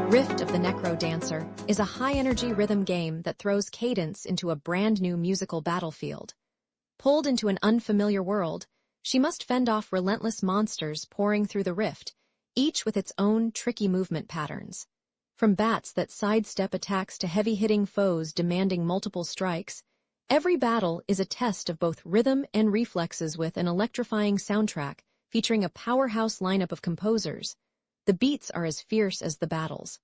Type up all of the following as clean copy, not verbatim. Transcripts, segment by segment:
Rift of the NecroDancer is a high-energy rhythm game that throws cadence into a brand-new musical battlefield. Pulled into an unfamiliar world, she must fend off relentless monsters pouring through the rift, each with its own tricky movement patterns. From bats that sidestep attacks to heavy-hitting foes demanding multiple strikes, every battle is a test of both rhythm and reflexes with an electrifying soundtrack featuring a powerhouse lineup of composers. The beats are as fierce as the battles.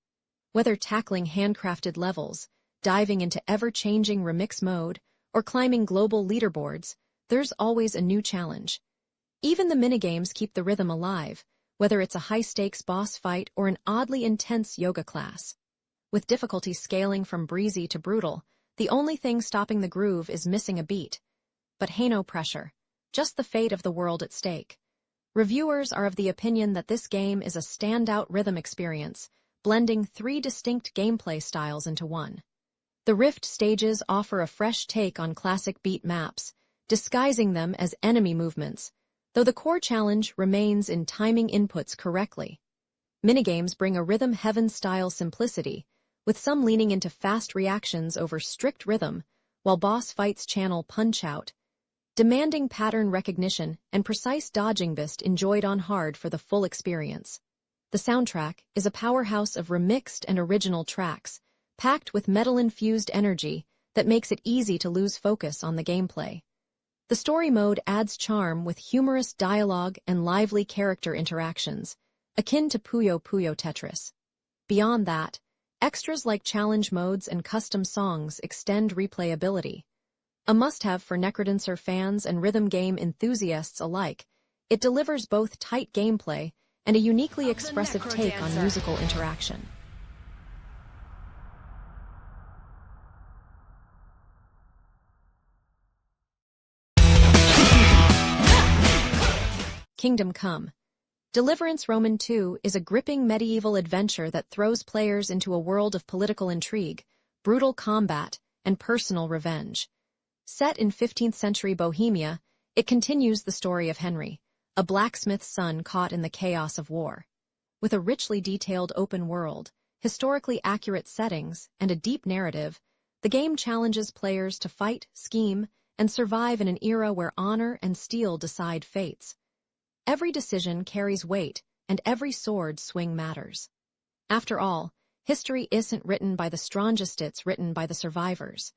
Whether tackling handcrafted levels, diving into ever-changing remix mode, or climbing global leaderboards, there's always a new challenge. Even the minigames keep the rhythm alive, whether it's a high-stakes boss fight or an oddly intense yoga class. With difficulty scaling from breezy to brutal, the only thing stopping the groove is missing a beat. But hey, no pressure. Just the fate of the world at stake. Reviewers are of the opinion that this game is a standout rhythm experience, blending 3 distinct gameplay styles into one. The Rift stages offer a fresh take on classic beat maps, disguising them as enemy movements, though the core challenge remains in timing inputs correctly. Minigames bring a rhythm heaven-style simplicity, with some leaning into fast reactions over strict rhythm, while boss fights channel punch-out, demanding pattern recognition and precise dodging best enjoyed on hard for the full experience. The soundtrack is a powerhouse of remixed and original tracks, packed with metal-infused energy that makes it easy to lose focus on the gameplay. The story mode adds charm with humorous dialogue and lively character interactions, akin to Puyo Puyo Tetris. Beyond that, extras like challenge modes and custom songs extend replayability. A must-have for NecroDancer fans and rhythm game enthusiasts alike, it delivers both tight gameplay and a uniquely expressive take on musical interaction. Kingdom Come. Deliverance Roman II is a gripping medieval adventure that throws players into a world of political intrigue, brutal combat, and personal revenge. Set in 15th-century Bohemia, it continues the story of Henry, a blacksmith's son caught in the chaos of war. With a richly detailed open world, historically accurate settings, and a deep narrative, the game challenges players to fight, scheme, and survive in an era where honor and steel decide fates. Every decision carries weight, and every sword swing matters. After all, history isn't written by the strongest, it's written by the survivors.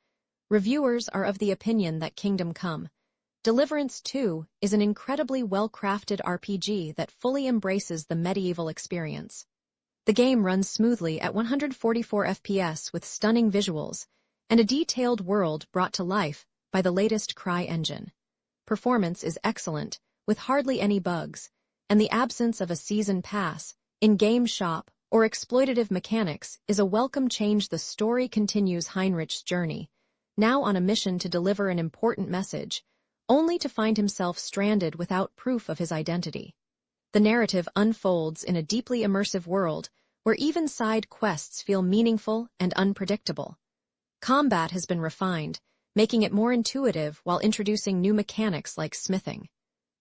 Reviewers are of the opinion that Kingdom Come, Deliverance 2 is an incredibly well-crafted RPG that fully embraces the medieval experience. The game runs smoothly at 144 FPS with stunning visuals and a detailed world brought to life by the latest Cry engine. Performance is excellent, with hardly any bugs, and the absence of a season pass, in-game shop, or exploitative mechanics is a welcome change. The story continues Heinrich's journey, now on a mission to deliver an important message, only to find himself stranded without proof of his identity. The narrative unfolds in a deeply immersive world where even side quests feel meaningful and unpredictable. Combat has been refined, making it more intuitive while introducing new mechanics like smithing.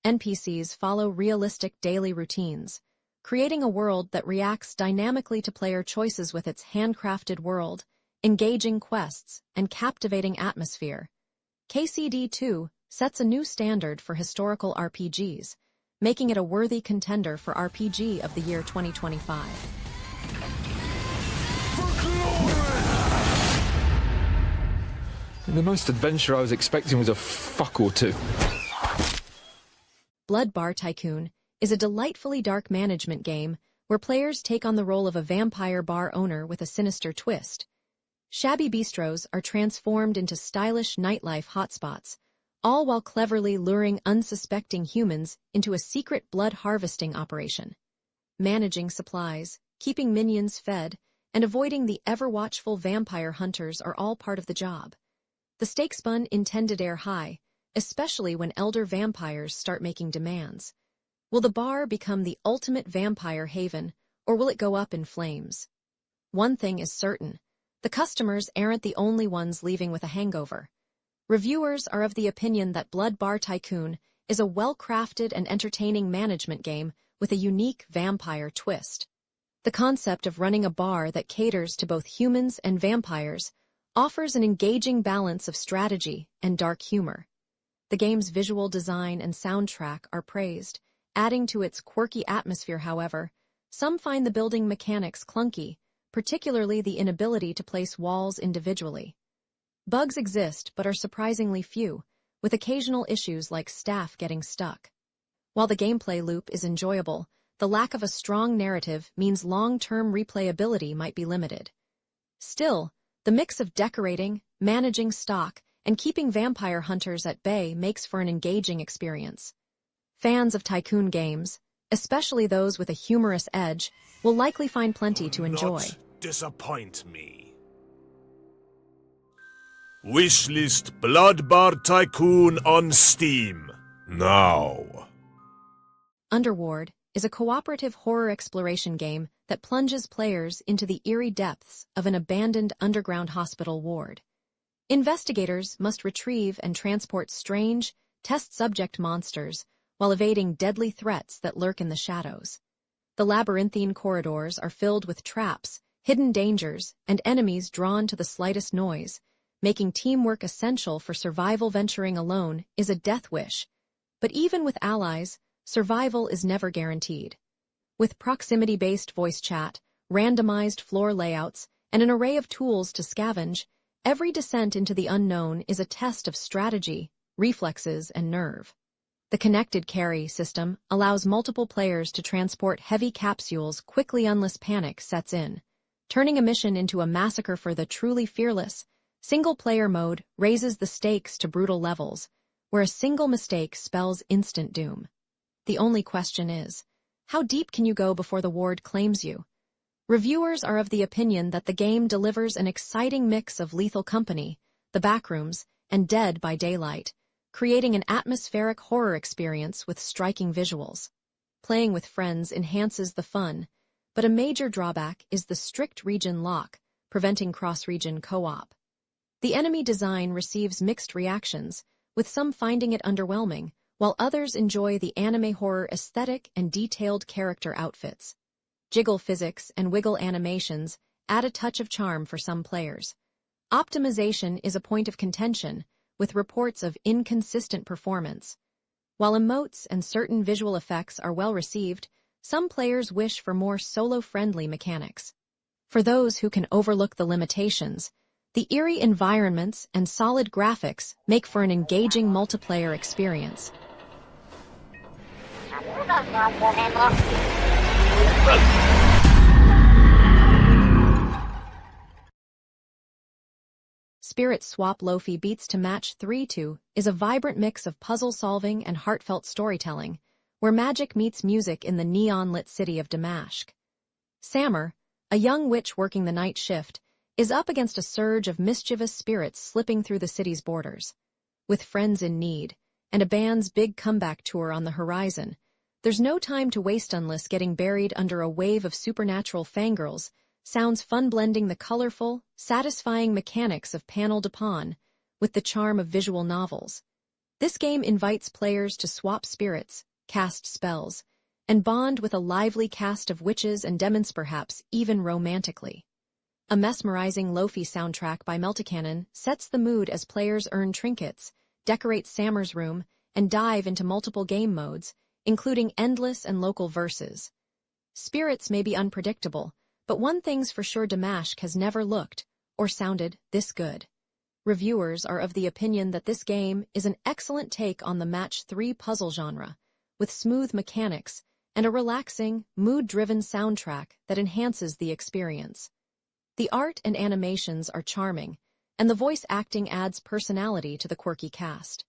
NPCs follow realistic daily routines, creating a world that reacts dynamically to player choices with its handcrafted world, engaging quests, and captivating atmosphere. KCD2 sets a new standard for historical RPGs, making it a worthy contender for RPG of the year 2025. The most adventure I was expecting was a fuck or two. Bar Tycoon is a delightfully dark management game where players take on the role of a vampire bar owner with a sinister twist. Shabby bistros are transformed into stylish nightlife hotspots, all while cleverly luring unsuspecting humans into a secret blood harvesting operation. Managing supplies, keeping minions fed, and avoiding the ever-watchful vampire hunters are all part of the job. The stakes intended air high, especially when elder vampires start making demands. Will the bar become the ultimate vampire haven, or will it go up in flames? One thing is certain: the customers aren't the only ones leaving with a hangover. Reviewers are of the opinion that Bar Tycoon is a well-crafted and entertaining management game with a unique vampire twist. The concept of running a bar that caters to both humans and vampires offers an engaging balance of strategy and dark humor. The game's visual design and soundtrack are praised, adding to its quirky atmosphere. However, some find the building mechanics clunky, particularly the inability to place walls individually. Bugs exist but are surprisingly few, with occasional issues like staff getting stuck. While the gameplay loop is enjoyable, the lack of a strong narrative means long-term replayability might be limited. Still, the mix of decorating, managing stock, and keeping vampire hunters at bay makes for an engaging experience. Fans of Tycoon games, especially those with a humorous edge, will likely find plenty to enjoy. Not disappoint me. Wishlist Blood Bar Tycoon on Steam now. UNDERWARD is a cooperative horror exploration game that plunges players into the eerie depths of an abandoned underground hospital ward. Investigators must retrieve and transport strange, test-subject monsters while evading deadly threats that lurk in the shadows. The labyrinthine corridors are filled with traps, hidden dangers, and enemies drawn to the slightest noise, making teamwork essential for survival. Venturing alone is a death wish, but even with allies, survival is never guaranteed. With proximity-based voice chat, randomized floor layouts, and an array of tools to scavenge, every descent into the unknown is a test of strategy, reflexes, and nerve. The connected carry system allows multiple players to transport heavy capsules quickly unless panic sets in, turning a mission into a massacre for the truly fearless. Single-player mode raises the stakes to brutal levels, where a single mistake spells instant doom. The only question is, how deep can you go before the ward claims you? Reviewers are of the opinion that the game delivers an exciting mix of Lethal Company, The Backrooms, and Dead by Daylight, creating an atmospheric horror experience with striking visuals. Playing with friends enhances the fun, but a major drawback is the strict region lock, preventing cross-region co-op. The enemy design receives mixed reactions, with some finding it underwhelming, while others enjoy the anime horror aesthetic and detailed character outfits. Jiggle physics and wiggle animations add a touch of charm for some players. Optimization is a point of contention, with reports of inconsistent performance. While emotes and certain visual effects are well received, some players wish for more solo-friendly mechanics. For those who can overlook the limitations, the eerie environments and solid graphics make for an engaging multiplayer experience. Spirit Swap Lofi Beats to Match 3-2 is a vibrant mix of puzzle-solving and heartfelt storytelling, where magic meets music in the neon-lit city of Damask. Sammer, a young witch working the night shift, is up against a surge of mischievous spirits slipping through the city's borders. With friends in need, and a band's big comeback tour on the horizon, there's no time to waste unless getting buried under a wave of supernatural fangirls sounds fun, blending the colorful, satisfying mechanics of panel de pawn with the charm of visual novels. This game invites players to swap spirits, cast spells, and bond with a lively cast of witches and demons, perhaps even romantically. A mesmerizing Lofi soundtrack by Meltikanen sets the mood as players earn trinkets, decorate Sammer's room, and dive into multiple game modes, including endless and local verses. Spirits may be unpredictable, but one thing's for sure: Damask has never looked or sounded this good. Reviewers are of the opinion that this game is an excellent take on the Match 3 puzzle genre, with smooth mechanics and a relaxing, mood-driven soundtrack that enhances the experience. The art and animations are charming, and the voice acting adds personality to the quirky cast.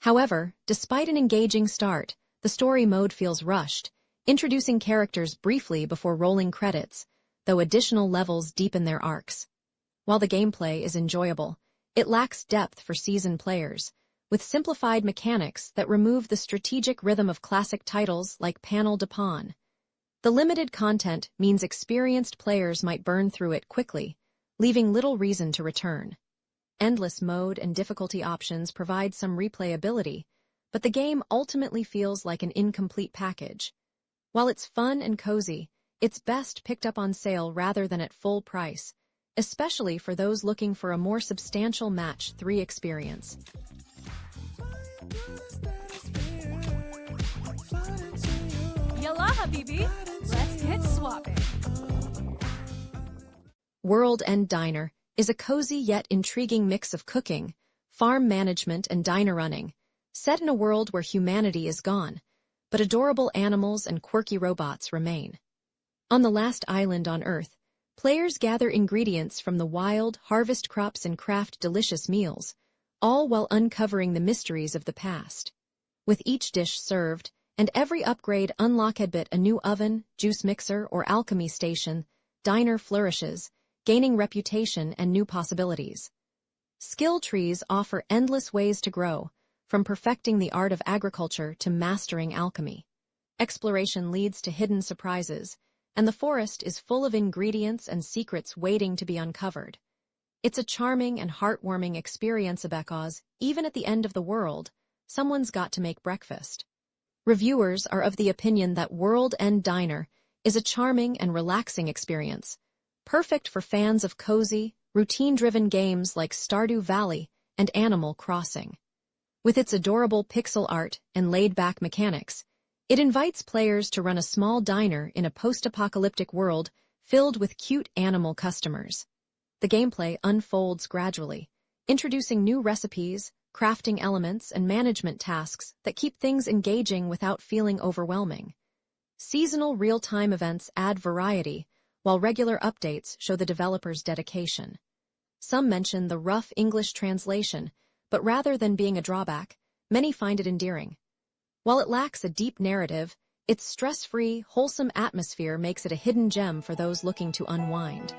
However, despite an engaging start, the story mode feels rushed, introducing characters briefly before rolling credits, though additional levels deepen their arcs. While the gameplay is enjoyable, it lacks depth for seasoned players, with simplified mechanics that remove the strategic rhythm of classic titles like Panel de Pawn. The limited content means experienced players might burn through it quickly, leaving little reason to return. Endless mode and difficulty options provide some replayability, but the game ultimately feels like an incomplete package. While it's fun and cozy, it's best picked up on sale rather than at full price, especially for those looking for a more substantial Match 3 experience. Yalla, habibi. Let's get swapping. World End Diner is a cozy yet intriguing mix of cooking, farm management, and diner running, set in a world where humanity is gone, but adorable animals and quirky robots remain. On the last island on Earth, players gather ingredients from the wild, harvest crops, and craft delicious meals, all while uncovering the mysteries of the past. With each dish served, and every upgrade unlock a new oven, juice mixer, or alchemy station, diner flourishes, gaining reputation and new possibilities. Skill trees offer endless ways to grow, from perfecting the art of agriculture to mastering alchemy. Exploration leads to hidden surprises, and the forest is full of ingredients and secrets waiting to be uncovered. It's a charming and heartwarming experience because, even at the end of the world, someone's got to make breakfast. Reviewers are of the opinion that World End Diner is a charming and relaxing experience, perfect for fans of cozy, routine-driven games like Stardew Valley and Animal Crossing. With its adorable pixel art and laid-back mechanics, it invites players to run a small diner in a post-apocalyptic world filled with cute animal customers. The gameplay unfolds gradually, introducing new recipes, crafting elements, and management tasks that keep things engaging without feeling overwhelming. Seasonal real-time events add variety, while regular updates show the developer's dedication. Some mention the rough English translation, but rather than being a drawback, many find it endearing. While it lacks a deep narrative, its stress-free, wholesome atmosphere makes it a hidden gem for those looking to unwind.